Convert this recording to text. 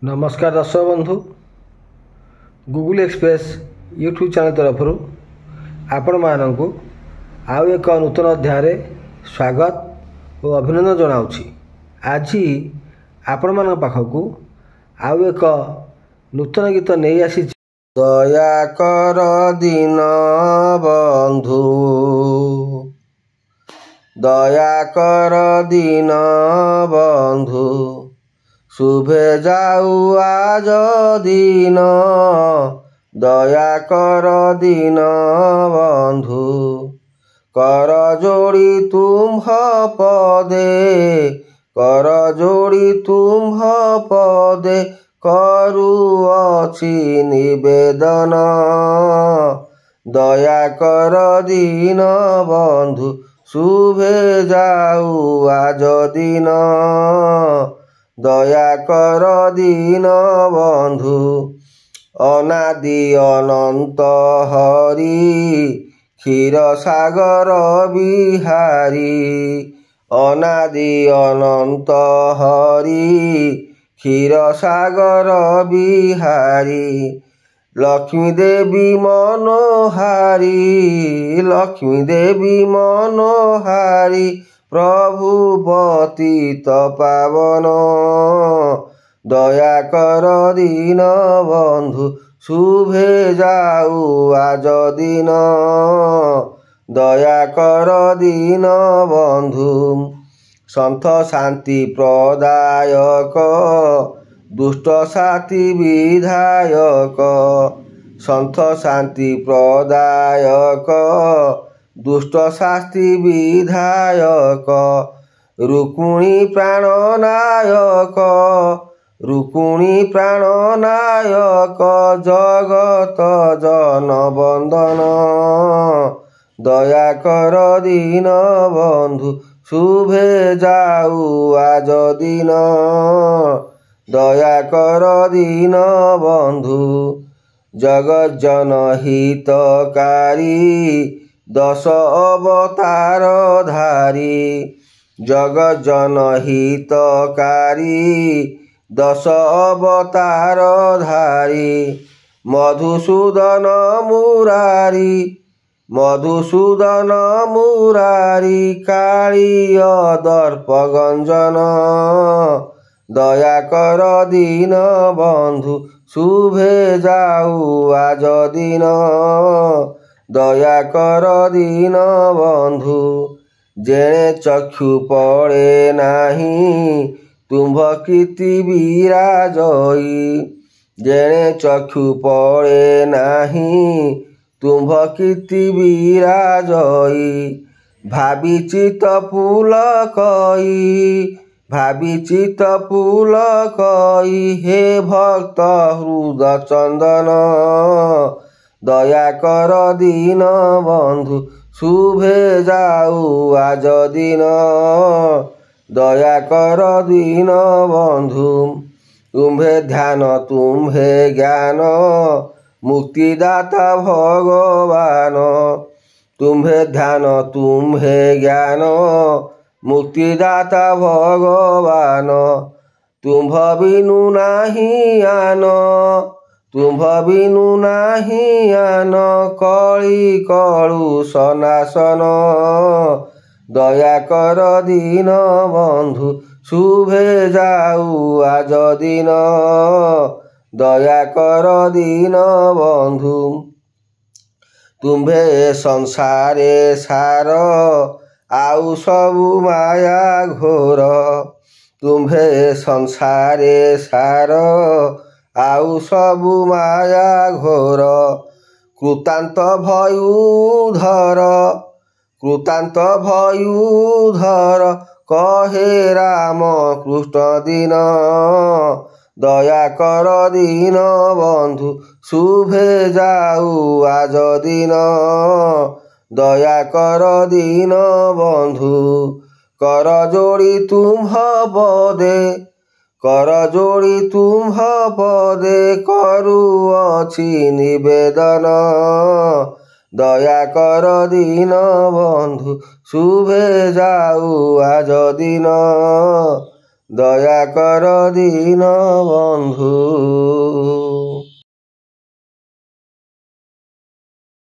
नमस्कार दर्शक बंधु गूगल एक्सप्रेस यूट्यूब चैनल तरफ आपण मानू आउ एक नूतन अध्याय स्वागत और अभिनंदन जनाऊँगी। आज आपण मान पाखक आउ एक नूतन गीत नहीं आसी। दया कर दीन बंधु, दया कर दीन बंधु, शुभे जाऊ आज दिन, दया कर दीन बंधु, कर जोड़ी तुम्ह पदे, कर जोड़ी तुम्ह पदे, करुअछि निवेदन, दया कर दीन बंधु, शुभे जाऊ आज दिन, दया कर दीन बंधु। अनादि अनंत हरि क्षीर सागर बिहारी, अनादि अनंत हरि क्षीर सागर बिहारी, लक्ष्मी देवी मनोहारी, लक्ष्मी देवी मनोहारी, प्रभु पतित पावन, दया कर दीन बंधु, शुभे जाऊ आज दिन, दया कर दीन बंधु। संत शांति प्रदायक, दुष्ट साथी विधायक, संत शांति प्रदायक, दुष्ट शास्ति विधायक, रुक्मिणी प्राणनायक, रुक्मिणी प्राणनायक, जगत जन बंदन, दया कर दीन बंधु, शुभे जाऊ आज दिन, दया कर दीन बंधु। जगत जन हितकारी, दश अवतार धारी, जगत जन हितकारी, दश अवतार धारी, मधुसूदन मुरारी, मधुसूदन मुरारी, कालिय दर्प गंजन, दया कर दीन बंधु, शुभे जाऊ आज दिन, दया कर दीन बंधु। जेणे चक्षु पड़े नाही तुम्भ कीर्ति विराजई, जेणे चक्षु पड़े नाही तुम्भ कीर्ति विराजई, भावी चित पुलकई, भावी चित पुलकई, हे भक्त हृदय चंदन, दया कर दीन बंधु, शुभे जाऊ आज दिन, दया कर दीन बंधु। तुम्हे ध्यान तुम्हे ज्ञान, मुक्तिदाता भगवान, तुम्हे ध्यान तुम्हे ज्ञान, मुक्तिदाता भगवान, तुम्भ बिनु नाही आन, तुम्भ बिनु नाही आन, कଳି कलु सनासन, दया कर दीन बंधु, शुभे जाऊ आज दिन, दया कर दीन बंधु। तुम्भे संसारे सार, आउ सबु माया घोर, तुम्भे संसारे सार, आउ सबु माया घोर, कृतांत भयूधर, कृतांत भयूधर, कहे राम कृष्ण दीन, दया कर दीन बंधु, शुभे जाऊ आज दिन, दया कर दीन बंधु। कर जोड़ी तुम्ह पदे, कर जोड़ी तुम्ह पदे, करुअछि निवेदन, दया कर दीन बंधु, शुभे जाऊ आज दिन, ଦୟା କର ଦୀନ ବନ୍ଧୁ।